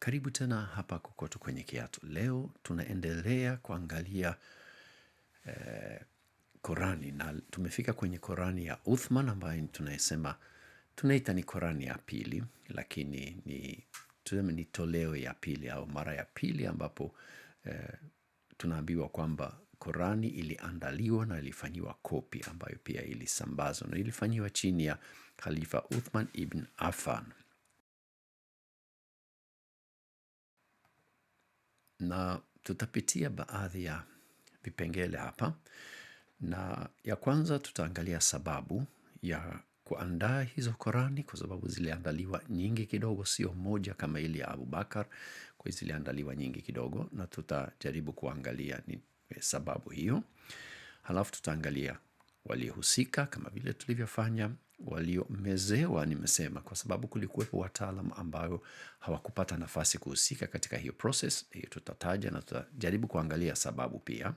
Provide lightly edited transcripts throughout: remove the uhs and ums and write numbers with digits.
Karibu tena hapa Kokoto Kwenye Kiatu. Leo tunaendelea kuangalia Korani na tumefika kwenye Korani ya Uthman ambayo tunaita ni Korani ya pili, lakini ni toleo ya pili au mara ya pili ambapo tunaambiwa kwamba Korani iliandaliwa na ilifanyiwa kopi ambayo pia ilisambazwa na ilifanyiwa chini ya Khalifa Uthman ibn Affan. Na tutapitia baadhi ya vipengele hapa, na ya kwanza tutaangalia sababu ya kuandaa hizo Korani, kwa sababu ziliandaliwa nyingi kidogo, sio moja kama ile ya Abu Bakar, kwa ziliandaliwa nyingi kidogo, na tutajaribu kuangalia ni sababu hiyo. Halafu tutaangalia waliohusika kama vile tulivyofanya, waliomezewa nimesema kwa sababu kulikuwepo wataalam ambao hawakupata nafasi kuhusika katika hiyo process. Hiyo tutataja na tutajaribu kuangalia sababu pia.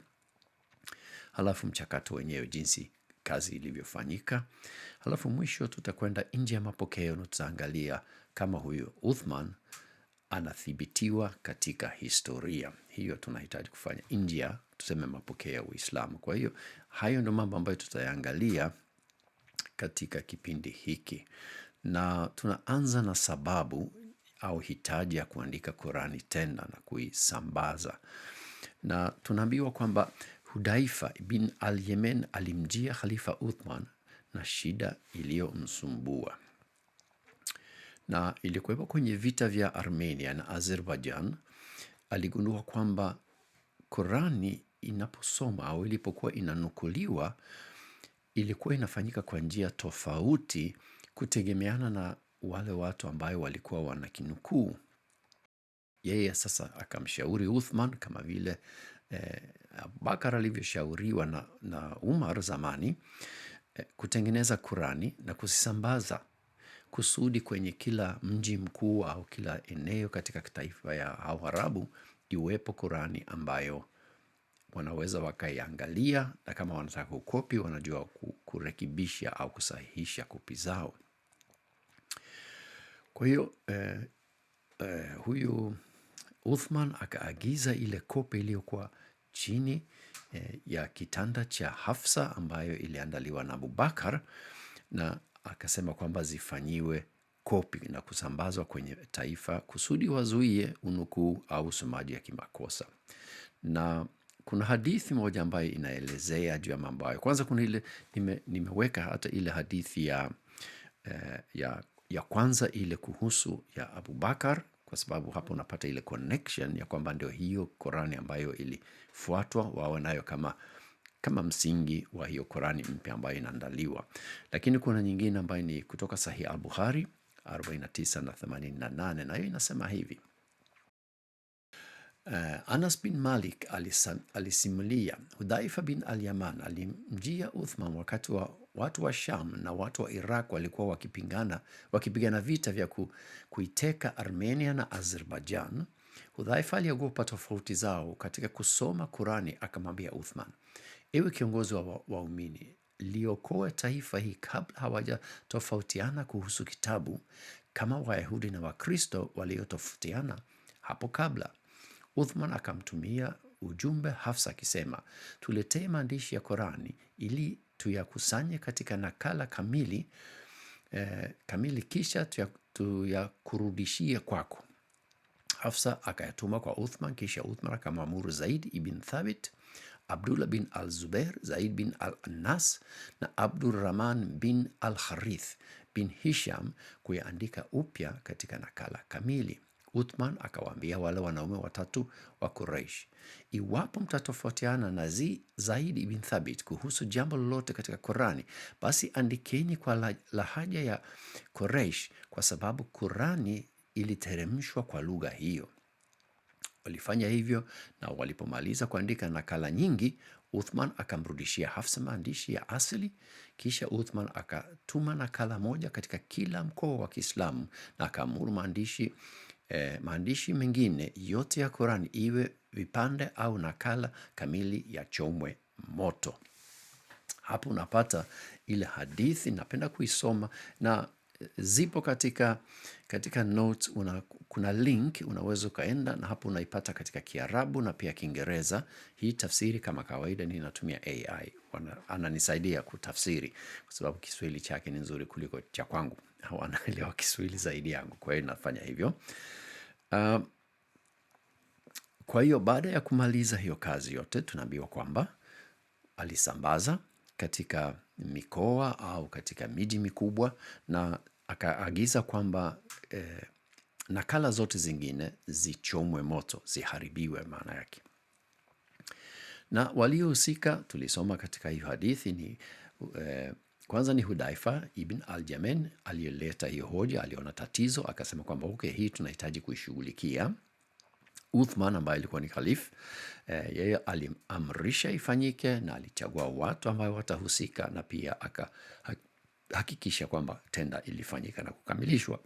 Halafu mchakato wenyewe jinsi kazi ilivyofanyika. Halafu mwisho tutakwenda nje ya mapokeo na tutaangalia kama huyo Uthman anathibitiwa katika historia. Hiyo tunahitaji kufanya nje ya tuseme mapokeo ya Uislamu. Kwa hiyo hayo ndio mambo ambayo tutayangalia katika kipindi hiki. Na tunaanza na sababu au hitaji ya kuandika Korani tena na kuisambaza. Na tunaambiwa kwamba Hudhaifa bin al-Yemen alimjia Khalifa Uthman na shida iliyomsumbua. Na ilikuwepo kwenye vita vya Armenia na Azerbaijan. Aligundua kwamba Korani inaposoma au ilipokuwa inanukuliwa ilikuwa inafanyika kwa njia tofauti kutegemeana na wale watu ambayo walikuwa wanakinukuu. Yeye sasa akamshauri Uthman kama vile Abubakar alivyoshauriwa na Umar zamani, kutengeneza Korani na kuzisambaza kusudi kwenye kila mji mkuu au kila eneo katika taifa ya Arabu iwepo Korani ambayo wanaweza wakaiangalia, na kama wanataka kukopi wanajua kurekebisha au kusahihisha kopi zao. Kwa hiyo huyu Uthman akaagiza ile kopi iliyokuwa chini ya kitanda cha Hafsa ambayo iliandaliwa na Abubakar, na akasema kwamba zifanyiwe kopi na kusambazwa kwenye taifa kusudi wazuie unukuu au usomaji ya kimakosa. Na kuna hadithi moja ambayo inaelezea juu ya mambo hayo. Kwanza kuna ile nimeweka hata ile hadithi ya kwanza ile kuhusu ya Abubakar, kwa sababu hapo unapata ile connection ya kwamba ndio hiyo Korani ambayo ilifuatwa wawe nayo kama msingi wa hiyo Korani mpya ambayo inaandaliwa. Lakini kuna nyingine ambayo ni kutoka Sahih al-Bukhari 49 na 88, na hiyo inasema hivi. Anas bin Malik alisimulia Hudhaifa bin al-Yaman alimjia Uthman wakati wa watu wa Sham na watu wa Iraq walikuwa wakipigana vita vya kuiteka Armenia na Azerbaijan. Hudhaifa aliogopa tofauti zao katika kusoma Kurani, akamwambia Uthman, ewe kiongozi wa waumini, liokoe taifa hii kabla hawajatofautiana kuhusu kitabu kama Wayahudi na Wakristo waliotofautiana hapo kabla. Uthman akamtumia ujumbe Hafsa akisema, tuletee maandishi ya Korani ili tuyakusanye katika nakala kamili kisha tuyakurudishie kwako. Hafsa akayatuma kwa Uthman, kisha Uthman akamwamuru Zaid ibn Thabit, Abdullah bin al-Zubair, Zaid bin al-Anas na Abdurrahman bin al-Harith bin Hisham kuyaandika upya katika nakala kamili. Uthman akawaambia wale wanaume watatu wa Quraysh, iwapo mtatofautiana na Zaid ibn Thabit kuhusu jambo lolote katika Qurani, basi andikeni kwa lahaja ya Quraysh, kwa sababu Qurani iliteremshwa kwa lugha hiyo. Walifanya hivyo, na walipomaliza kuandika nakala nyingi, Uthman akamrudishia Hafsa maandishi ya asili. Kisha Uthman akatuma nakala moja katika kila mkoa wa Kiislamu na akaamuru maandishi mengine yote ya Qurani iwe vipande au nakala kamili ya chomwe moto. Hapo unapata ile hadithi, napenda kuisoma, na zipo katika notes. Kuna link unaweza ukaenda na hapo unaipata katika Kiarabu na pia Kiingereza. Hii tafsiri kama kawaida ninatumia AI. Ananisaidia kutafsiri kwa sababu Kiswahili chake ni nzuri kuliko cha kwangu. Au anaelewa Kiswahili zaidi yangu, kwa hiyo nafanya hivyo. Kwa hiyo baada ya kumaliza hiyo kazi yote, tunaambiwa kwamba alisambaza katika mikoa au katika miji mikubwa, na akaagiza kwamba nakala zote zingine zichomwe moto, ziharibiwe maana yake. Na waliohusika tulisoma katika hiyo hadithi ni kwanza ni Hudhaifa ibn al-Yaman aliyeleta hiyo hoja, aliona tatizo, akasema kwamba okay, hii tunahitaji kuishughulikia. Uthman ambaye alikuwa ni khalifa, yeye aliamrisha ifanyike na alichagua watu ambao watahusika, na pia akahakikisha kwamba tenda ilifanyika na kukamilishwa.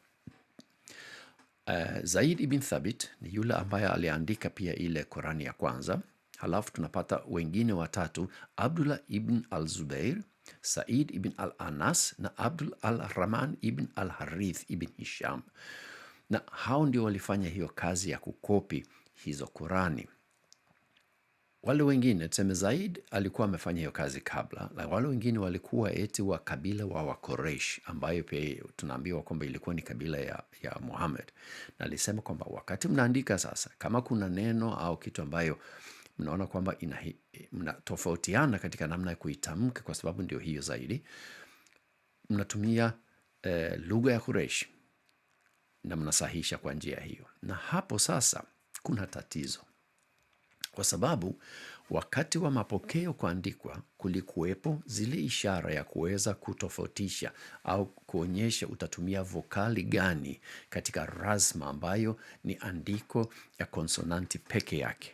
Zaid ibn Thabit ni yule ambaye aliandika pia ile Qurani ya kwanza. Halafu tunapata wengine watatu: Abdullah ibn al-Zubair, Said ibn al-Anas na Abdul al-Rahman ibn al-Harith ibn Hisham. Na hao ndio walifanya hiyo kazi ya kukopi hizo Qurani. Wale wengine, tuseme Zaid alikuwa amefanya hiyo kazi kabla, na wale wengine walikuwa eti wa kabila wa Quraysh, ambayo pia tunaambiwa kwamba ilikuwa ni kabila ya Muhammad. Na alisema kwamba wakati mnaandika sasa, kama kuna neno au kitu ambayo mnaona kwamba mnatofautiana katika namna ya kuitamka, kwa sababu ndio hiyo zaidi, mnatumia lugha ya Quraysh na mnasahisha kwa njia hiyo. Na hapo sasa kuna tatizo, kwa sababu wakati wa mapokeo kuandikwa kulikuwepo zile ishara ya kuweza kutofautisha au kuonyesha utatumia vokali gani katika razma ambayo ni andiko ya konsonanti peke yake.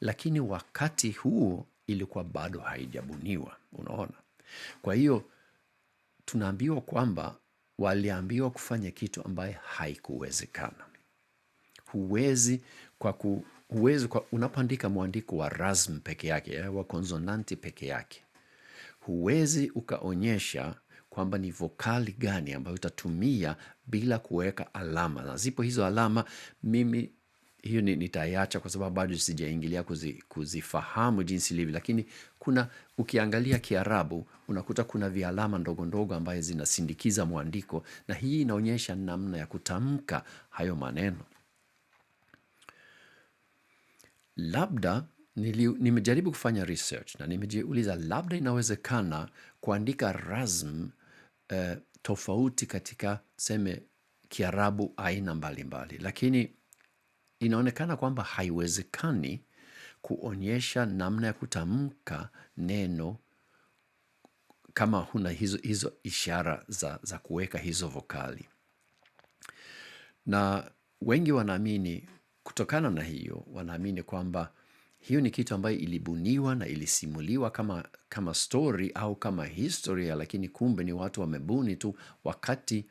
Lakini wakati huo ilikuwa bado haijabuniwa, unaona. Kwa hiyo tunaambiwa kwamba waliambiwa kufanya kitu ambaye haikuwezekana. Huwezi unapoandika mwandiko wa razm peke yake, wa konsonanti peke yake, huwezi ukaonyesha kwamba ni vokali gani ambayo utatumia bila kuweka alama. Na zipo hizo alama, mimi hiyo nitaiacha kwa sababu bado sijaingilia kuzifahamu jinsi ilivyo, lakini ukiangalia Kiarabu unakuta kuna vialama ndogo ndogo ambayo zinasindikiza mwandiko, na hii inaonyesha namna ya kutamka hayo maneno. Labda nimejaribu kufanya research na nimejiuliza labda inawezekana kuandika razm tofauti katika seme Kiarabu aina mbalimbali, lakini inaonekana kwamba haiwezekani kuonyesha namna ya kutamka neno kama huna hizo ishara za kuweka hizo vokali. Na wengi wanaamini, kutokana na hiyo, wanaamini kwamba hiyo ni kitu ambayo ilibuniwa na ilisimuliwa kama story au kama historia, lakini kumbe ni watu wamebuni tu wakati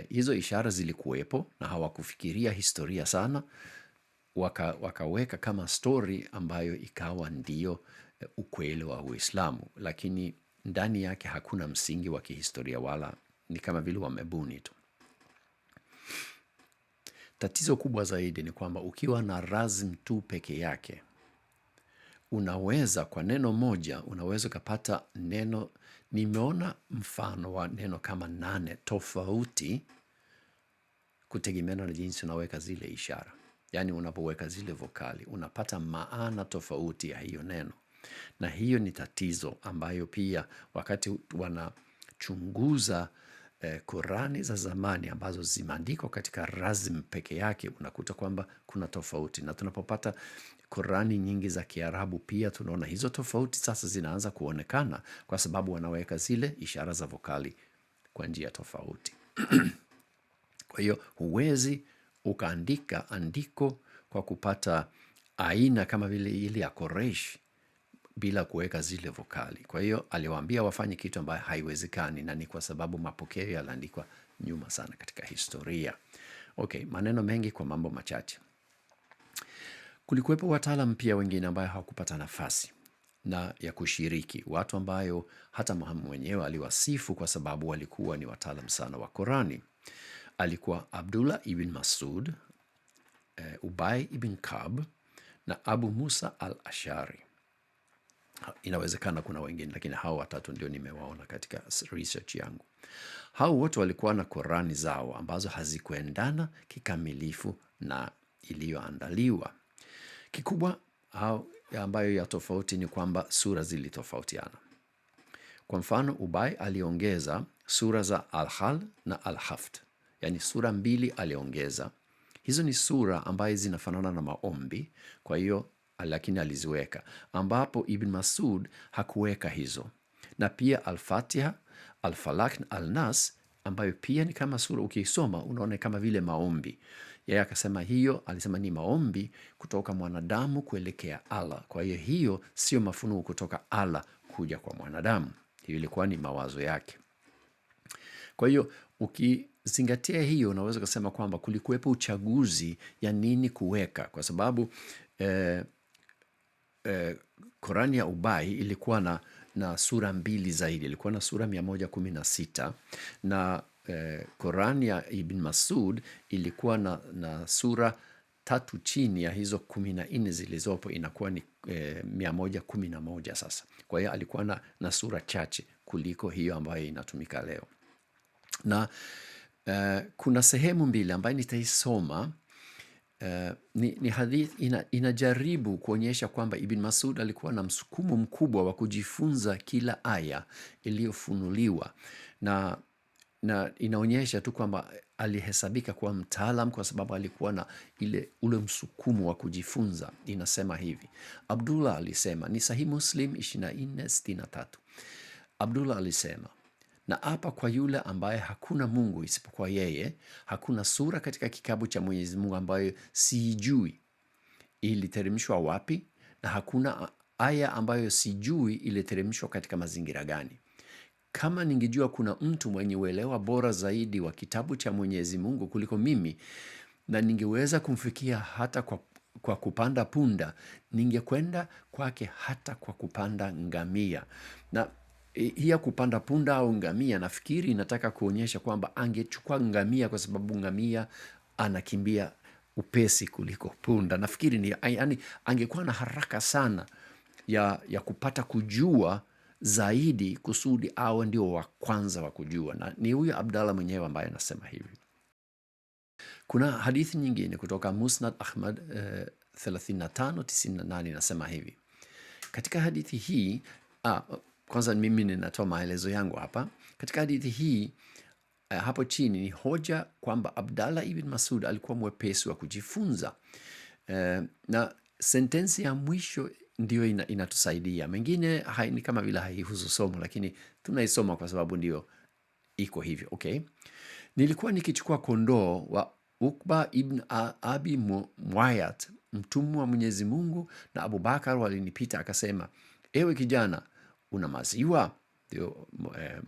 hizo ishara zilikuwepo na hawakufikiria historia sana, wakaweka kama story ambayo ikawa ndio ukweli wa Uislamu, lakini ndani yake hakuna msingi wa kihistoria, wala ni kama vile wamebuni tu. Tatizo kubwa zaidi ni kwamba ukiwa na razm tu peke yake, unaweza kwa neno moja, unaweza ukapata neno, nimeona mfano wa neno kama 8 tofauti kutegemeana na jinsi unaweka zile ishara. Yaani unapoweka zile vokali, unapata maana tofauti ya hiyo neno. Na hiyo ni tatizo ambayo pia wakati wanachunguza Qurani za zamani ambazo zimeandikwa katika razm peke yake, unakuta kwamba kuna tofauti. Na tunapopata Qurani nyingi za Kiarabu pia tunaona hizo tofauti sasa zinaanza kuonekana, kwa sababu wanaweka zile ishara za vokali kwa njia tofauti. Kwa hiyo huwezi ukaandika andiko kwa kupata aina kama vile ile ya Quraysh bila kuweka zile vokali. Kwa hiyo aliwaambia wafanye kitu ambayo haiwezekani, na ni kwa sababu mapokeo yaliandikwa nyuma sana katika historia. Okay, maneno mengi kwa mambo machache. Kulikuwepo wataalam pia wengine ambayo hawakupata nafasi. na ya kushiriki, watu ambayo hata Muhammad mwenyewe aliwasifu kwa sababu walikuwa ni wataalam sana wa Qurani. Alikuwa Abdullah ibn Masud, Ubay ibn Kab na Abu Musa al-Ashari. Inawezekana kuna wengine, lakini hao watatu ndio nimewaona katika research yangu. Hao wote walikuwa na Qurani zao ambazo hazikuendana kikamilifu na iliyoandaliwa. Kikubwa ambayo ya tofauti ni kwamba sura zilitofautiana. Kwa mfano, Ubay aliongeza sura za Al-Hal na Al-Haft, yani sura 2 aliongeza. Hizo ni sura ambayo zinafanana na maombi, kwa hiyo lakini aliziweka, ambapo Ibn Masud hakuweka hizo. Na pia Al-Fatiha, Al-Falaq na Al-Nas ambayo pia ni kama sura, ukisoma unaona kama vile maombi. Yeye akasema hiyo, alisema ni maombi kutoka mwanadamu kuelekea Allah. Kwa hiyo hiyo sio mafunuo kutoka Allah kuja kwa mwanadamu. Hiyo ilikuwa ni mawazo yake. Kwa hiyo ukizingatia hiyo, unaweza kusema kwamba kulikuwepo uchaguzi ya nini kuweka, kwa sababu Qurani ya Ubay ilikuwa na sura 2 zaidi, ilikuwa na sura 116 na Qurani ya Ibn Masud ilikuwa na sura 3 chini ya hizo 14 zilizopo, inakuwa ni 111 sasa. Kwa hiyo alikuwa na sura chache kuliko hiyo ambayo inatumika leo. Na kuna sehemu 2 ambayo nitaisoma. Ni hadithi inajaribu kuonyesha kwamba Ibn Masud alikuwa na msukumo mkubwa wa kujifunza kila aya iliyofunuliwa, na inaonyesha tu kwamba alihesabika kuwa mtaalam kwa sababu alikuwa na ule msukumo wa kujifunza. Inasema hivi, Abdullah alisema, ni Sahih Muslim 2463. Abdullah alisema, na apa kwa yule ambaye hakuna Mungu isipokuwa yeye, hakuna sura katika kitabu cha Mwenyezi Mungu ambayo sijui iliteremshwa wapi, na hakuna aya ambayo sijui iliteremshwa katika mazingira gani. Kama ningejua kuna mtu mwenye uelewa bora zaidi wa kitabu cha Mwenyezi Mungu kuliko mimi, na ningeweza kumfikia hata kwa kupanda punda, ningekwenda kwake hata kwa kupanda ngamia. Na hii ya kupanda punda au ngamia, nafikiri inataka kuonyesha kwamba angechukua ngamia kwa sababu ngamia anakimbia upesi kuliko punda. Nafikiri ni yani, angekuwa na haraka sana ya kupata kujua zaidi kusudi awe ndio wa kwanza wa kujua. Na ni huyo Abdallah mwenyewe ambaye anasema hivi. Kuna hadithi nyingine kutoka Musnad Ahmad 3598 inasema hivi. Katika hadithi hii, kwanza mimi ninatoa maelezo yangu hapa. Katika hadithi hii hapo chini ni hoja kwamba Abdallah ibn Masud alikuwa mwepesi wa kujifunza. Na sentensi ya mwisho ndio inatusaidia. Mengine ni kama vile haihusu somo, lakini tunaisoma kwa sababu ndio iko hivyo. Okay. Nilikuwa nikichukua kondoo wa Ukba ibn Abi Muayat, mtumwa wa Mwenyezi Mungu, na Abu Bakar walinipita, akasema, ewe kijana, una maziwa? Ndio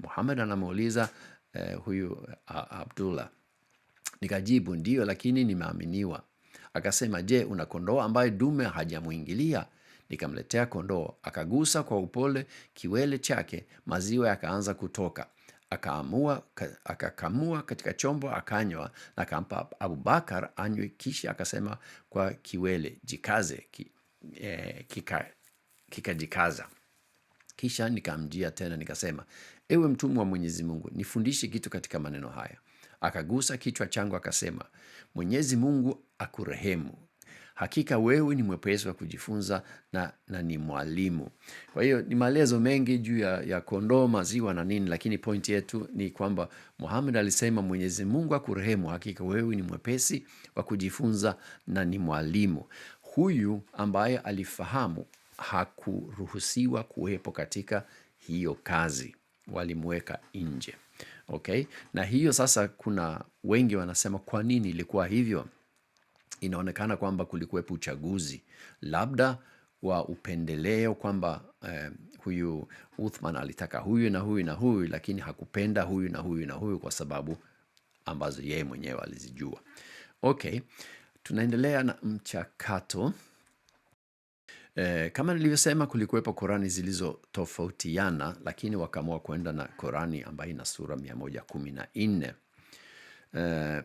Muhammad anamuuliza huyu Abdullah. Nikajibu, ndio, lakini nimeaminiwa. Akasema, je, una kondoo ambaye dume hajamuingilia? Nikamletea kondoo, akagusa kwa upole kiwele chake, maziwa yakaanza kutoka. Akakamua katika chombo, akanywa, na akampa Abubakar anywe, kisha akasema kwa kiwele, jikaze. Kikajikaza. Kisha nikamjia tena nikasema, ewe mtumwa wa Mwenyezi Mungu, nifundishe kitu katika maneno haya. Akagusa kichwa changu akasema, Mwenyezi Mungu akurehemu. Hakika wewe ni mwepesi wa kujifunza na ni mwalimu. Kwa hiyo ni maelezo mengi juu ya kondoo, maziwa na nini, lakini point yetu ni kwamba Muhammad alisema, Mwenyezi Mungu akurehemu, hakika wewe ni mwepesi wa kujifunza na ni mwalimu. Huyu ambaye alifahamu hakuruhusiwa kuwepo katika hiyo kazi, walimweka nje. Okay? Na hiyo sasa, kuna wengi wanasema kwa nini ilikuwa hivyo? Inaonekana kwamba kulikuwepo uchaguzi labda wa upendeleo, kwamba huyu Uthman alitaka huyu na huyu na huyu, lakini hakupenda huyu na huyu na huyu kwa sababu ambazo yeye mwenyewe alizijua. Okay, tunaendelea na mchakato. Kama nilivyosema, kulikuwepo Korani zilizotofautiana, lakini wakaamua kwenda na Korani ambayo ina sura 114.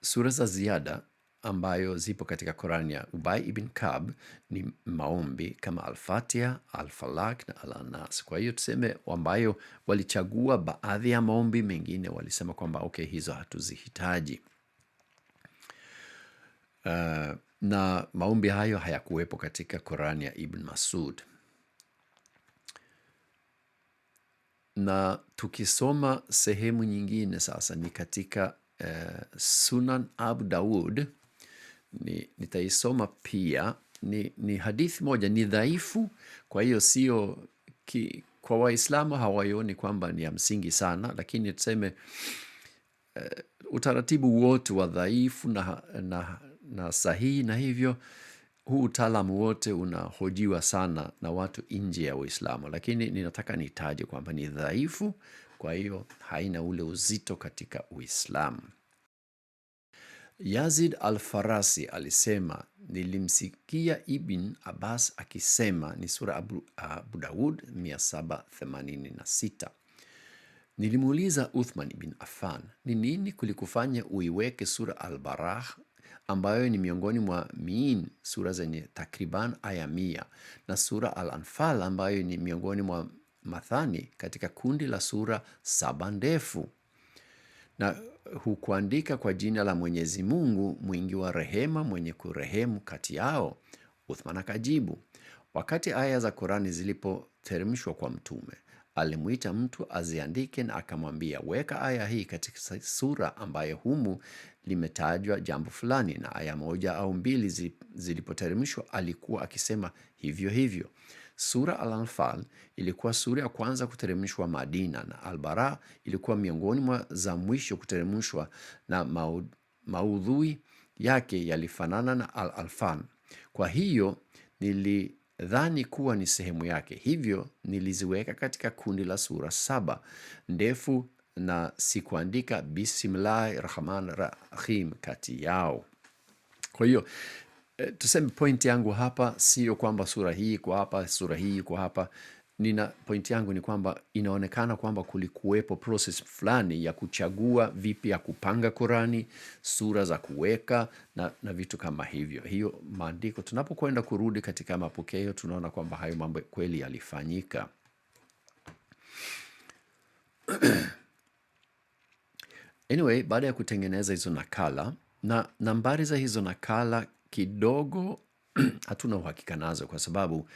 Sura za ziada ambayo zipo katika Korani ya Ubay ibn Kab ni maombi kama Al-Fatiha, Al-Falaq na Al-Nas. Kwa hiyo tuseme ambayo walichagua baadhi ya maombi, mengine walisema kwamba okay, hizo hatuzihitaji. Na maombi hayo hayakuwepo katika Korani ya Ibn Masud. Na tukisoma sehemu nyingine sasa ni katika Sunan Abu Dawud. Nitaisoma pia. Ni hadithi moja, ni dhaifu, kwa hiyo sio kwa Waislamu hawaioni kwamba ni ya msingi sana, lakini tuseme utaratibu wote wa dhaifu na sahihi, na hivyo huu utaalamu wote unahojiwa sana na watu nje ya Uislamu, lakini ninataka nitaje kwamba ni dhaifu, kwa hiyo haina ule uzito katika Uislamu. Yazid al-Farasi alisema, nilimsikia Ibn Abbas akisema, ni sura Abu Dawud 786. Nilimuuliza Uthman ibn Affan, ni nini kulikufanya uiweke sura Al-Barah ambayo ni miongoni mwa sura zenye takriban aya 100 na sura Al-Anfal ambayo ni miongoni mwa mathani katika kundi la sura 7 ndefu, na hukuandika kwa jina la Mwenyezi Mungu mwingi wa rehema, mwenye kurehemu kati yao? Uthman akajibu, wakati aya za Qurani zilipoteremshwa kwa Mtume, alimuita mtu aziandike na akamwambia, weka aya hii katika sura ambayo humu limetajwa jambo fulani, na aya 1 au 2 zilipoteremshwa alikuwa akisema hivyo hivyo. Sura Al-Anfal ilikuwa sura ya kwanza kuteremshwa Madina, na Al-Bara ilikuwa miongoni mwa za mwisho kuteremshwa, na maudhui yake yalifanana na Al-Anfal. Kwa hiyo nilidhani kuwa ni sehemu yake, hivyo niliziweka katika kundi la sura 7 ndefu na sikuandika Bismillahirrahmanirrahim kati yao. Kwa hiyo tuseme point yangu hapa sio kwamba sura hii kwa hapa, sura hii kwa hapa. Point yangu ni kwamba inaonekana kwamba kulikuwepo process fulani ya kuchagua vipi ya kupanga Qurani, sura za kuweka na vitu kama hivyo. Hiyo maandiko, tunapokwenda kurudi katika mapokeo, tunaona kwamba hayo mambo kweli yalifanyika. Anyway, baada ya kutengeneza hizo nakala, na nambari za hizo nakala kidogo hatuna uhakika nazo, kwa sababu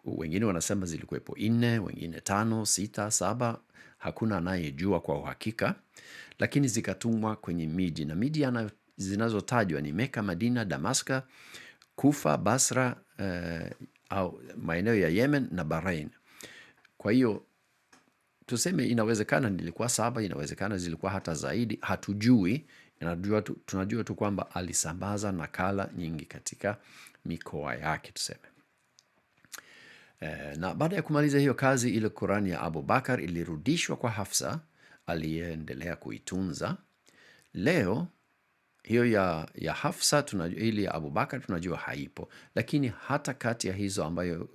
wengine wanasema zilikuwepo 4, wengine 5, 6, 7. Hakuna anayejua kwa uhakika, lakini zikatumwa kwenye miji, na miji zinazotajwa ni Meka, Madina, Damaska, Kufa, Basra, au maeneo ya Yemen na Bahrain. Kwa hiyo tuseme inawezekana nilikuwa 7, inawezekana zilikuwa hata zaidi, hatujui. Tunajua tu kwamba alisambaza nakala nyingi katika mikoa yake tuseme. Na baada ya kumaliza hiyo kazi, ile Qurani ya Abu Bakar ilirudishwa kwa Hafsa aliyeendelea kuitunza. Leo hiyo ya Hafsa tunajua, ili ya Abu Bakar tunajua haipo, lakini hata kati ya hizo ambayo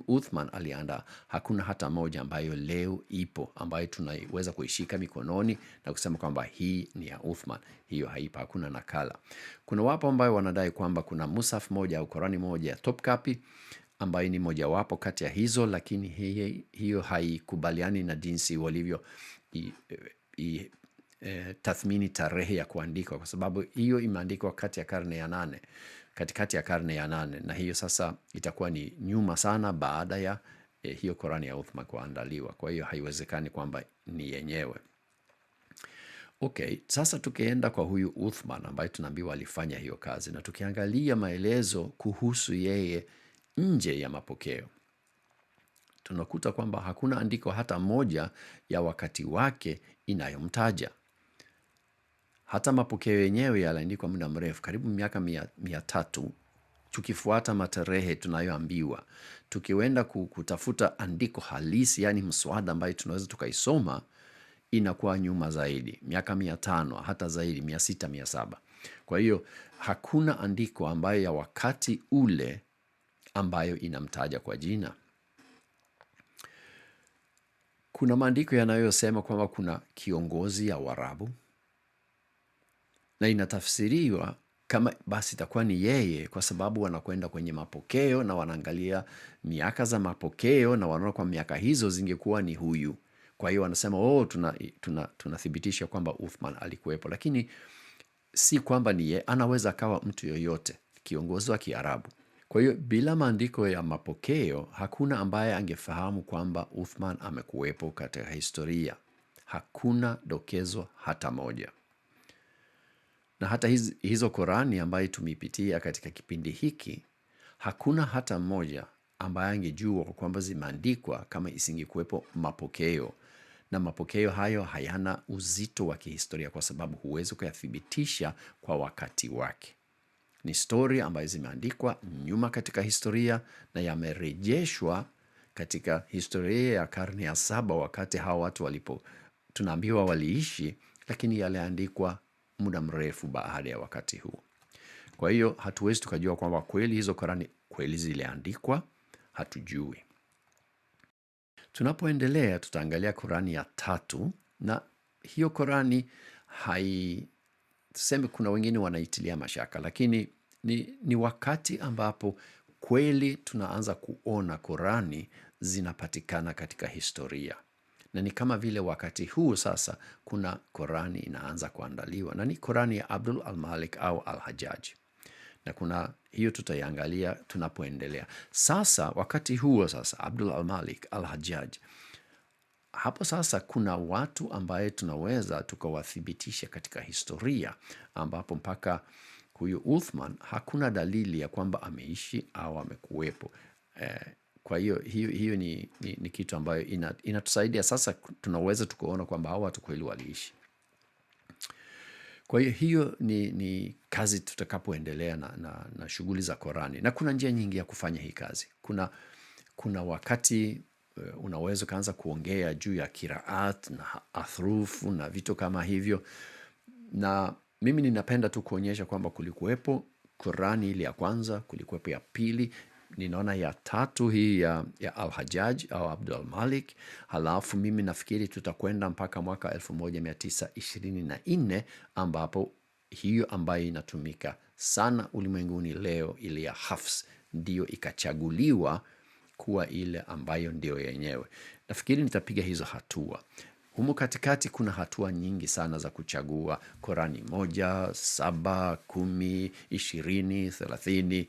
Uthman aliandaa, hakuna hata moja ambayo leo ipo ambayo tunaweza kuishika mikononi na kusema kwamba hii ni ya Uthman. Hiyo haipo, hakuna nakala. Kuna wapo ambayo wanadai kwamba kuna Musaf moja au Qurani moja ya Topkapi ambayo ni mojawapo kati ya hizo, lakini hiyo haikubaliani na jinsi walivyo tathmini tarehe ya kuandikwa, kwa sababu hiyo imeandikwa katikati ya karne ya 8, na hiyo sasa itakuwa ni nyuma sana baada ya hiyo Qurani ya Uthman kuandaliwa. Kwa hiyo haiwezekani kwamba ni yenyewe. Okay, sasa tukienda kwa huyu Uthman ambaye tunaambiwa alifanya hiyo kazi, na tukiangalia maelezo kuhusu yeye nje ya mapokeo, tunakuta kwamba hakuna andiko hata moja ya wakati wake inayomtaja. Hata mapokeo yenyewe yaliandikwa muda mrefu, karibu miaka 300, tukifuata matarehe tunayoambiwa. Tukiwenda kutafuta andiko halisi, yani mswada ambayo tunaweza tukaisoma, inakuwa nyuma zaidi, miaka 500 hata zaidi, 600, 700. Kwa hiyo hakuna andiko ambayo ya wakati ule ambayo inamtaja kwa jina. Kuna maandiko yanayosema kwamba kuna kiongozi ya Waarabu, na inatafsiriwa kama basi itakuwa ni yeye, kwa sababu wanakwenda kwenye mapokeo na wanaangalia miaka za mapokeo na wanaona kwa miaka hizo zingekuwa ni huyu. Kwa hiyo wanasema tunathibitisha kwamba Uthman alikuwepo, lakini si kwamba ni yeye, anaweza akawa mtu yoyote, kiongozi wa Kiarabu. Kwa hiyo bila maandiko ya mapokeo hakuna ambaye angefahamu kwamba Uthman amekuwepo katika historia. Hakuna dokezo hata moja. Na hata hizo Korani ambayo tumepitia katika kipindi hiki, hakuna hata mmoja ambaye angejua kwamba zimeandikwa kama isingekuwepo mapokeo. Na mapokeo hayo hayana uzito wa kihistoria, kwa sababu huwezi kuyathibitisha kwa wakati wake. Ni stori ambayo zimeandikwa nyuma katika historia na yamerejeshwa katika historia ya karne ya 7, wakati hawa watu tunaambiwa waliishi, lakini yaliandikwa muda mrefu baada ya wakati huu. Kwa hiyo hatuwezi tukajua kwamba kweli hizo Korani kweli ziliandikwa, hatujui. Tunapoendelea tutaangalia Korani ya 3, na hiyo Korani tuseme kuna wengine wanaitilia mashaka, lakini ni wakati ambapo kweli tunaanza kuona Korani zinapatikana katika historia. Na ni kama vile wakati huu sasa kuna Korani inaanza kuandaliwa, na ni Korani ya Abdul al-Malik au al-Hajjaj. Na kuna hiyo tutaiangalia tunapoendelea. Sasa wakati huo sasa Abdul al-Malik al-Hajjaj, hapo sasa kuna watu ambaye tunaweza tukawathibitisha katika historia, ambapo mpaka huyu Uthman hakuna dalili ya kwamba ameishi au amekuwepo. Kwa hiyo ni kitu ambayo inatusaidia sasa, tunaweza tukaona kwamba hawa watu kweli waliishi. Kwa hiyo ni kazi tutakapoendelea na shughuli za Korani, na kuna njia nyingi ya kufanya hii kazi. Kuna wakati unaweza kaanza kuongea juu ya kiraat na athrufu na vitu kama hivyo, na mimi ninapenda tu kuonyesha kwamba kulikuwepo Korani ile ya kwanza, kulikuwepo ya pili, ninaona ya 3 hii ya al-Hajjaj au Abdul al-Malik. Halafu mimi nafikiri tutakwenda mpaka mwaka 1924 ambapo hiyo ambayo inatumika sana ulimwenguni leo, ile ya Hafs, ndio ikachaguliwa kuwa ile ambayo ndio yenyewe. Nafikiri nitapiga hizo hatua. Humu katikati kuna hatua nyingi sana za kuchagua Korani 1, 7, 10, 20, 30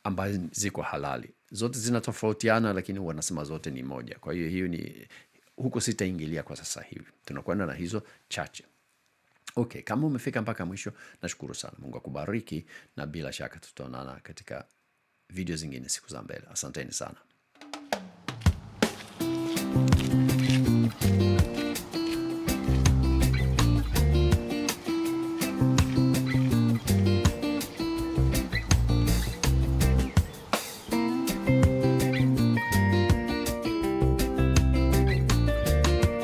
ambazo ziko halali. Zote zinatofautiana, lakini wanasema zote ni moja. Kwa hiyo ni huko sitaingilia kwa sasa hivi. Tunakwenda na hizo chache. Okay, kama umefika mpaka mwisho, nashukuru sana. Mungu akubariki, na bila shaka tutaonana katika video zingine siku za mbele. Asanteni sana.